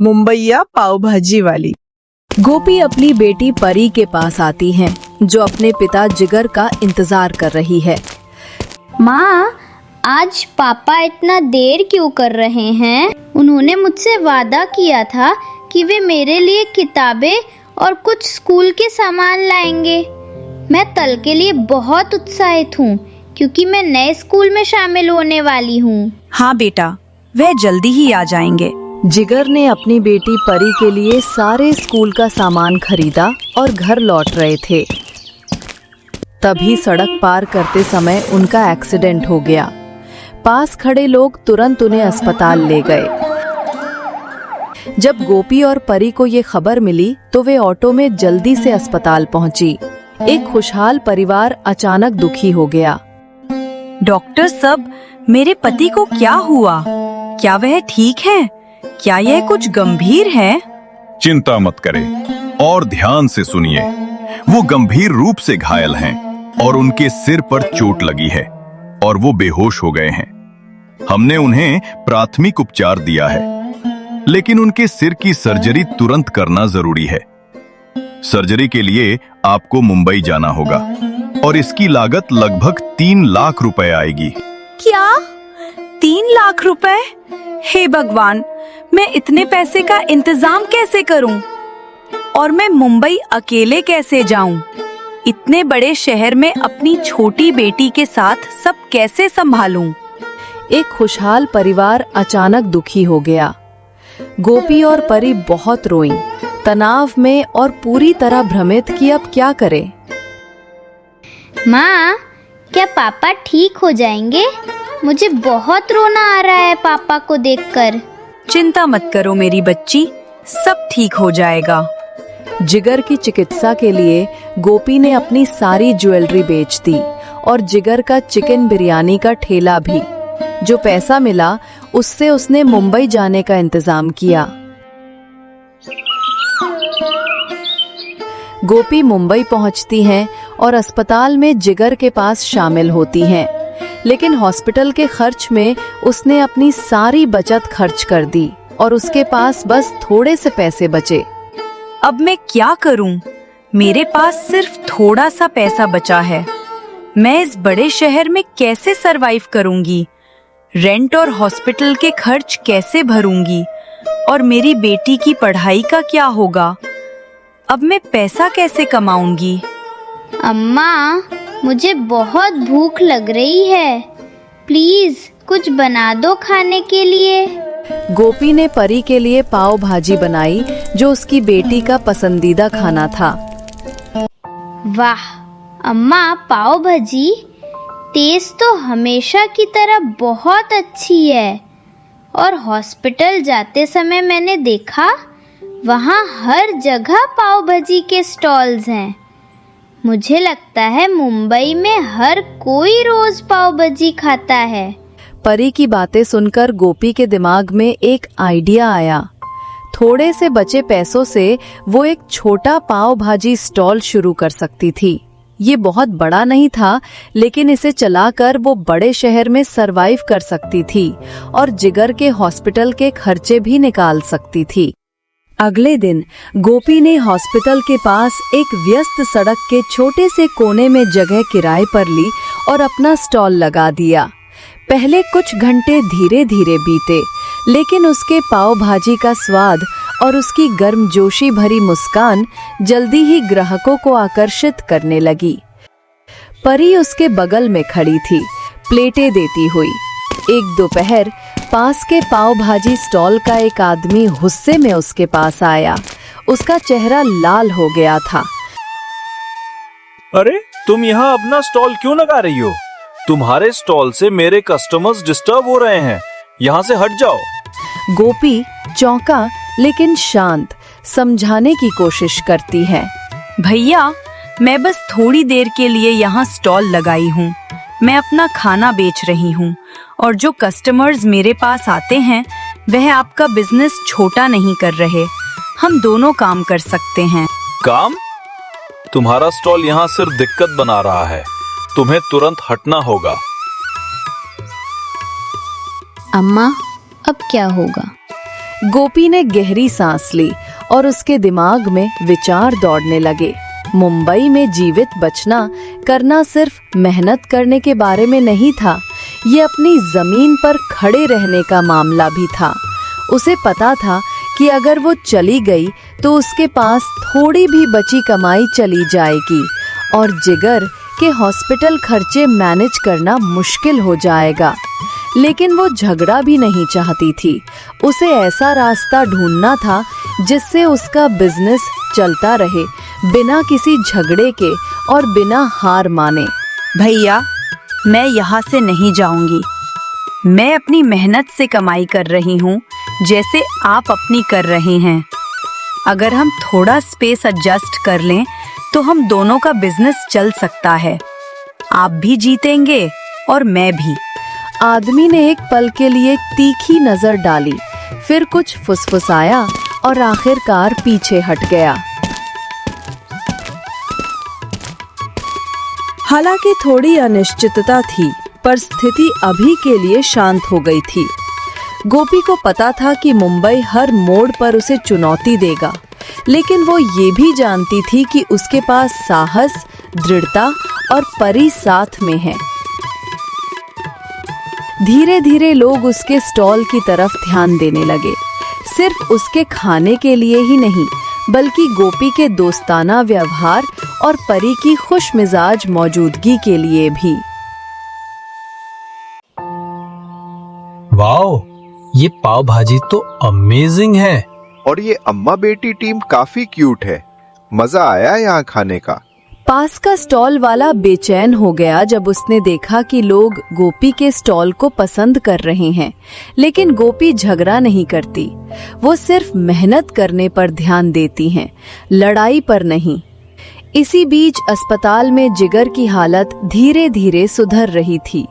मुंबईया पाव भाजी वाली। गोपी अपनी बेटी परी के पास आती है जो अपने पिता जिगर का इंतजार कर रही है। माँ, आज पापा इतना देर क्यों कर रहे हैं? उन्होंने मुझसे वादा किया था कि वे मेरे लिए किताबें और कुछ स्कूल के सामान लाएंगे। मैं कल के लिए बहुत उत्साहित हूँ क्योंकि मैं नए स्कूल में शामिल होने वाली हूँ। हाँ बेटा, वे जल्दी ही आ जाएंगे। जिगर ने अपनी बेटी परी के लिए सारे स्कूल का सामान खरीदा और घर लौट रहे थे। तभी सड़क पार करते समय उनका एक्सीडेंट हो गया। पास खड़े लोग तुरंत उन्हें अस्पताल ले गए। जब गोपी और परी को ये खबर मिली तो वे ऑटो में जल्दी से अस्पताल पहुंची। एक खुशहाल परिवार अचानक दुखी हो गया। डॉक्टर साहब, मेरे पति को क्या हुआ? क्या वह ठीक है? क्या यह कुछ गंभीर है? चिंता मत करें और ध्यान से सुनिए। वो गंभीर रूप से घायल हैं और उनके सिर पर चोट लगी है और वो बेहोश हो गए हैं। हमने उन्हें प्राथमिक उपचार दिया है, लेकिन उनके सिर की सर्जरी तुरंत करना जरूरी है। सर्जरी के लिए आपको मुंबई जाना होगा और इसकी लागत लगभग 3 लाख रुपए आएगी। क्या 3 लाख रुपए? हे भगवान, मैं इतने पैसे का इंतजाम कैसे करूं? और मैं मुंबई अकेले कैसे जाऊं? इतने बड़े शहर में अपनी छोटी बेटी के साथ सब कैसे संभालूं? एक खुशहाल परिवार अचानक दुखी हो गया। गोपी और परी बहुत रोईं, तनाव में और पूरी तरह भ्रमित कि अब क्या करें। माँ, क्या पापा ठीक हो जाएंगे? मुझे बहुत रोना आ रहा है पापा को देखकर। चिंता मत करो मेरी बच्ची, सब ठीक हो जाएगा। जिगर की चिकित्सा के लिए गोपी ने अपनी सारी ज्वेलरी बेच दी और जिगर का चिकन बिरयानी का ठेला भी। जो पैसा मिला उससे उसने मुंबई जाने का इंतजाम किया। गोपी मुंबई पहुंचती हैं और अस्पताल में जिगर के पास शामिल होती हैं, लेकिन हॉस्पिटल के खर्च में उसने अपनी सारी बचत खर्च कर दी और उसके पास बस थोड़े से पैसे बचे। अब मैं क्या करूं? मेरे पास सिर्फ थोड़ा सा पैसा बचा है। मैं इस बड़े शहर में कैसे सरवाइव करूंगी? रेंट और हॉस्पिटल के खर्च कैसे भरूंगी? और मेरी बेटी की पढ़ाई का क्या होगा? अब मैं पैसा कैसे कमाऊंगी? अम्मा, मुझे बहुत भूख लग रही है। प्लीज कुछ बना दो खाने के लिए। गोपी ने परी के लिए पाव भाजी बनाई जो उसकी बेटी का पसंदीदा खाना था। वाह अम्मा, पाव भाजी टेस्ट तो हमेशा की तरह बहुत अच्छी है। और हॉस्पिटल जाते समय मैंने देखा वहाँ हर जगह पाव भाजी के स्टॉल्स हैं। मुझे लगता है मुंबई में हर कोई रोज पाव भाजी खाता है। परी की बातें सुनकर गोपी के दिमाग में एक आइडिया आया। थोड़े से बचे पैसों से वो एक छोटा पाव भाजी स्टॉल शुरू कर सकती थी। ये बहुत बड़ा नहीं था, लेकिन इसे चलाकर वो बड़े शहर में सरवाइव कर सकती थी और जिगर के हॉस्पिटल के खर्चे भी निकाल सकती थी। अगले दिन गोपी ने हॉस्पिटल के पास एक व्यस्त सड़क के छोटे से कोने में जगह किराए पर ली और अपना स्टॉल लगा दिया। पहले कुछ घंटे धीरे धीरे बीते, लेकिन उसके पाव भाजी का स्वाद और उसकी गर्मजोशी भरी मुस्कान जल्दी ही ग्राहकों को आकर्षित करने लगी। परी उसके बगल में खड़ी थी, प्लेटें देती हुई। एक दोपहर पास के पाव भाजी स्टॉल का एक आदमी गुस्से में उसके पास आया। उसका चेहरा लाल हो गया था। अरे, तुम यहाँ अपना स्टॉल क्यों लगा रही हो? तुम्हारे स्टॉल से मेरे कस्टमर्स डिस्टर्ब हो रहे हैं। यहाँ से हट जाओ। गोपी चौंका लेकिन शांत, समझाने की कोशिश करती है। भैया, मैं बस थोड़ी देर के लिए यहाँ स्टॉल लगाई हूँ। मैं अपना खाना बेच रही हूँ और जो कस्टमर्स मेरे पास आते हैं वह आपका बिजनेस छोटा नहीं कर रहे। हम दोनों काम कर सकते हैं। काम? तुम्हारा स्टॉल यहाँ सिर्फ दिक्कत बना रहा है। तुम्हें तुरंत हटना होगा। अम्मा, अब क्या होगा? गोपी ने गहरी सांस ली और उसके दिमाग में विचार दौड़ने लगे। मुंबई में जीवित बचना करना सिर्फ मेहनत करने के बारे में नहीं था, ये अपनी जमीन पर खड़े रहने का मामला भी था। उसे पता था कि अगर वो चली गई तो उसके पास थोड़ी भी बची कमाई चली जाएगी और जिगर के हॉस्पिटल खर्चे मैनेज करना मुश्किल हो जाएगा। लेकिन वो झगड़ा भी नहीं चाहती थी। उसे ऐसा रास्ता ढूंढना था जिससे उसका बिजनेस चलता रहे, बिना किसी झगड़े के और बिना हार माने। भैया, मैं यहाँ से नहीं जाऊंगी। मैं अपनी मेहनत से कमाई कर रही हूँ, जैसे आप अपनी कर रहे हैं। अगर हम थोड़ा स्पेस एडजस्ट कर लें तो हम दोनों का बिजनेस चल सकता है। आप भी जीतेंगे और मैं भी। आदमी ने एक पल के लिए तीखी नजर डाली, फिर कुछ फुसफुसाया और आखिरकार पीछे हट गया। हालांकि थोड़ी अनिश्चितता थी, पर स्थिति अभी के लिए शांत हो गई थी। गोपी को पता था कि मुंबई हर मोड़ पर उसे चुनौती देगा, लेकिन वो ये भी जानती थी कि उसके पास साहस, दृढ़ता और परी साथ में है। धीरे धीरे लोग उसके स्टॉल की तरफ ध्यान देने लगे, सिर्फ उसके खाने के लिए ही नहीं, बल्कि गोपी के दोस्ताना व्यवहार और परी की खुशमिजाज मौजूदगी के लिए भी। वाओ, ये पाव भाजी तो अमेजिंग है। और ये अम्मा बेटी टीम काफी क्यूट है। मजा आया यहाँ खाने का। पास का स्टॉल वाला बेचैन हो गया जब उसने देखा कि लोग गोपी के स्टॉल को पसंद कर रहे हैं, लेकिन गोपी झगड़ा नहीं करती। वो सिर्फ मेहनत करने पर ध्यान देती हैं, लड़ाई पर नहीं। इसी बीच अस्पताल में जिगर की हालत धीरे धीरे सुधर रही थी।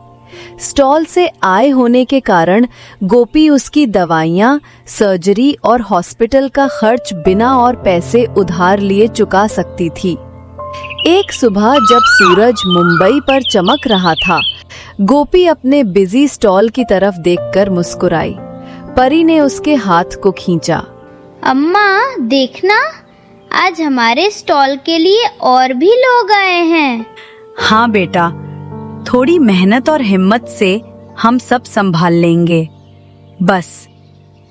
स्टॉल से आय होने के कारण गोपी उसकी दवाइयाँ, सर्जरी और हॉस्पिटल का खर्च बिना और पैसे उधार लिए चुका सकती थी। एक सुबह जब सूरज मुंबई पर चमक रहा था, गोपी अपने बिजी स्टॉल की तरफ देखकर मुस्कुराई। परी ने उसके हाथ को खींचा। अम्मा देखना, आज हमारे स्टॉल के लिए और भी लोग आए हैं। हाँ बेटा, थोड़ी मेहनत और हिम्मत से हम सब संभाल लेंगे। बस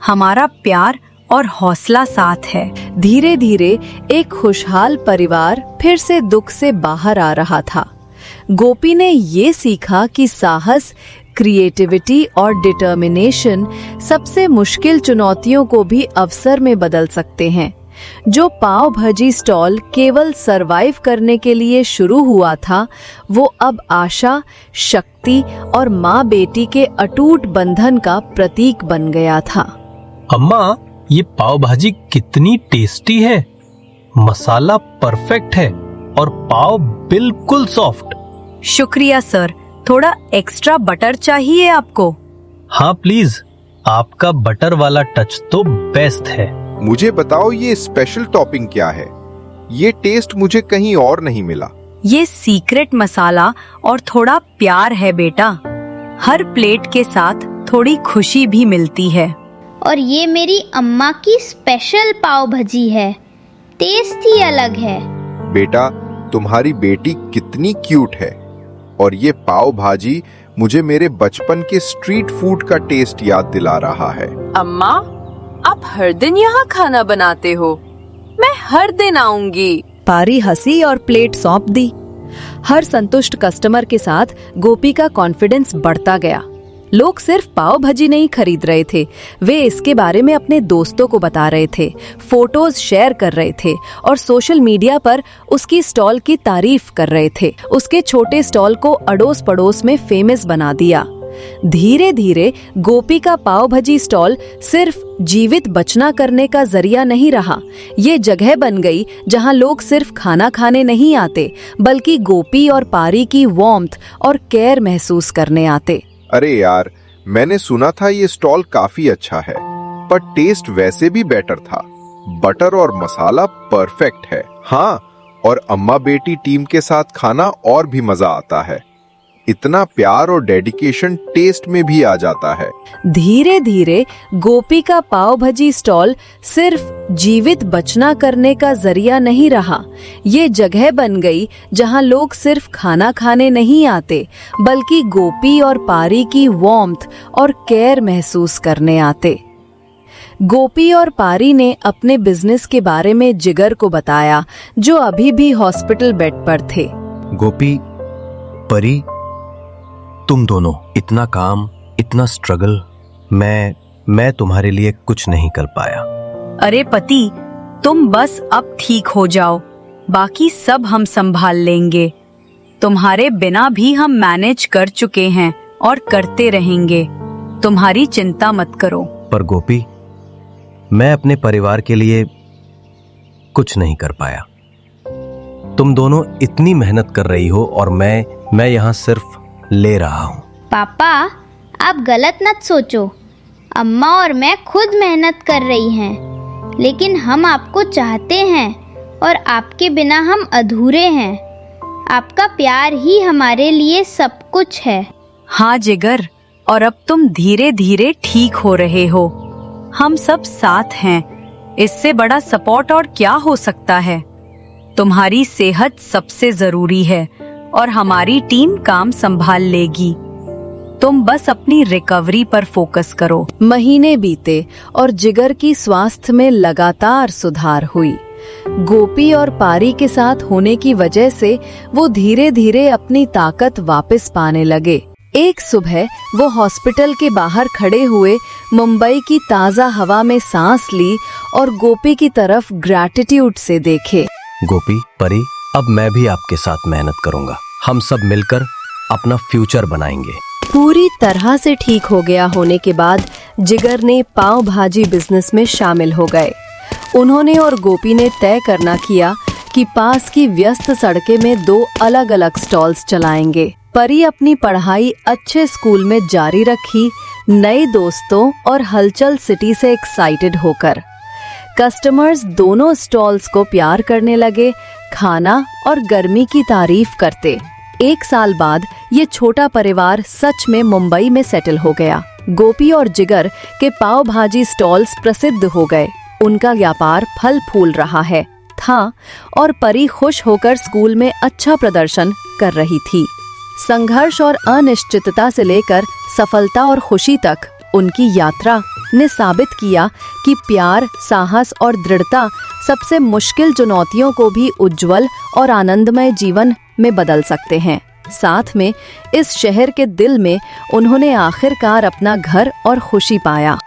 हमारा प्यार और हौसला साथ है। धीरे धीरे एक खुशहाल परिवार फिर से दुख से बाहर आ रहा था। गोपी ने ये सीखा कि साहस, क्रिएटिविटी और डिटर्मिनेशन सबसे मुश्किल चुनौतियों को भी अवसर में बदल सकते हैं। जो पाव भाजी स्टॉल केवल सरवाइव करने के लिए शुरू हुआ था, वो अब आशा, शक्ति और माँ बेटी के अटूट बंधन का प्रतीक बन गया था। अम्मा, ये पाव भाजी कितनी टेस्टी है। मसाला परफेक्ट है और पाव बिल्कुल सॉफ्ट। शुक्रिया सर, थोड़ा एक्स्ट्रा बटर चाहिए आपको? हाँ प्लीज, आपका बटर वाला टच तो बेस्ट है। मुझे बताओ, ये स्पेशल टॉपिंग क्या है? ये टेस्ट मुझे कहीं और नहीं मिला। ये सीक्रेट मसाला और थोड़ा प्यार है बेटा। हर प्लेट के साथ थोड़ी खुशी भी मिलती है। और ये मेरी अम्मा की स्पेशल पाव भाजी है, टेस्ट ही अलग है। बेटा, तुम्हारी बेटी कितनी क्यूट है। और ये पाव भाजी मुझे मेरे बचपन के स्ट्रीट फूड का टेस्ट याद दिला रहा है। अम्मा, आप हर दिन यहाँ खाना बनाते हो? मैं हर दिन आऊंगी। पारी हंसी और प्लेट सौंप दी। हर संतुष्ट कस्टमर के साथ गोपी का कॉन्फिडेंस बढ़ता गया। लोग सिर्फ पाव भाजी नहीं खरीद रहे थे, वे इसके बारे में अपने दोस्तों को बता रहे थे, फोटोज शेयर कर रहे थे और सोशल मीडिया पर उसकी स्टॉल की तारीफ कर रहे थे। उसके छोटे स्टॉल को अड़ोस पड़ोस में फेमस बना दिया। धीरे धीरे गोपी का पाव भाजी स्टॉल सिर्फ जीवित बचना करने का जरिया नहीं रहा, ये जगह बन गई जहां लोग सिर्फ खाना खाने नहीं आते, बल्कि गोपी और पारी की वार्मथ और केयर महसूस करने आते। अरे यार, मैंने सुना था ये स्टॉल काफी अच्छा है, पर टेस्ट वैसे भी बेटर था। बटर और मसाला परफेक्ट है। हाँ, और अम्मा बेटी टीम के साथ खाना और भी मजा आता है। इतना प्यार और डेडिकेशन टेस्ट में भी आ जाता है। धीरे धीरे गोपी का पाव भाजी स्टॉल सिर्फ जीवित बचना करने का जरिया नहीं रहा, ये जगह बन गई जहां लोग सिर्फ खाना खाने नहीं आते, बल्कि गोपी और पारी की वार्मथ और केयर महसूस करने आते। गोपी और पारी ने अपने बिजनेस के बारे में जिगर को बताया, जो अभी भी हॉस्पिटल बेड पर थे। गोपी, परी, तुम दोनों इतना काम, इतना स्ट्रगल, मैं तुम्हारे लिए कुछ नहीं कर पाया। अरे पति, तुम बस अब ठीक हो जाओ, बाकी सब हम संभाल लेंगे। तुम्हारे बिना भी हम मैनेज कर चुके हैं और करते रहेंगे, तुम्हारी चिंता मत करो। पर गोपी, मैं अपने परिवार के लिए कुछ नहीं कर पाया। तुम दोनों इतनी मेहनत कर रही हो और मैं यहाँ सिर्फ ले रहा हूँ। पापा, आप गलत मत सोचो। अम्मा और मैं खुद मेहनत कर रही हैं, लेकिन हम आपको चाहते हैं और आपके बिना हम अधूरे हैं। आपका प्यार ही हमारे लिए सब कुछ है। हाँ जिगर, और अब तुम धीरे धीरे ठीक हो रहे हो। हम सब साथ हैं, इससे बड़ा सपोर्ट और क्या हो सकता है। तुम्हारी सेहत सबसे जरूरी है और हमारी टीम काम संभाल लेगी। तुम बस अपनी रिकवरी पर फोकस करो। महीने बीते और जिगर की स्वास्थ्य में लगातार सुधार हुई। गोपी और पारी के साथ होने की वजह से वो धीरे धीरे अपनी ताकत वापस पाने लगे। एक सुबह वो हॉस्पिटल के बाहर खड़े हुए मुंबई की ताजा हवा में सांस ली और गोपी की तरफ ग्रैटिट्यूड से देखे। गोपी, परी, अब मैं भी आपके साथ मेहनत करूंगा। हम सब मिलकर अपना फ्यूचर बनाएंगे। पूरी तरह से ठीक हो गया होने के बाद जिगर ने पाव भाजी बिजनेस में शामिल हो गए। उन्होंने और गोपी ने तय करना किया कि पास की व्यस्त सड़कें में 2 अलग अलग स्टॉल्स चलाएंगे। परी अपनी पढ़ाई अच्छे स्कूल में जारी रखी, नए दोस्तों और हलचल सिटी से एक्साइटेड होकर। कस्टमर्स दोनों स्टॉल्स को प्यार करने लगे, खाना और गर्मी की तारीफ करते। 1 साल बाद ये छोटा परिवार सच में मुंबई में सेटल हो गया। गोपी और जिगर के पाव भाजी स्टॉल्स प्रसिद्ध हो गए। उनका व्यापार फल फूल रहा था और परी खुश होकर स्कूल में अच्छा प्रदर्शन कर रही थी। संघर्ष और अनिश्चितता से लेकर सफलता और खुशी तक उनकी यात्रा ने साबित किया कि प्यार, साहस और दृढ़ता सबसे मुश्किल चुनौतियों को भी उज्जवल और आनंदमय जीवन में बदल सकते हैं। साथ में इस शहर के दिल में उन्होंने आखिरकार अपना घर और खुशी पाया।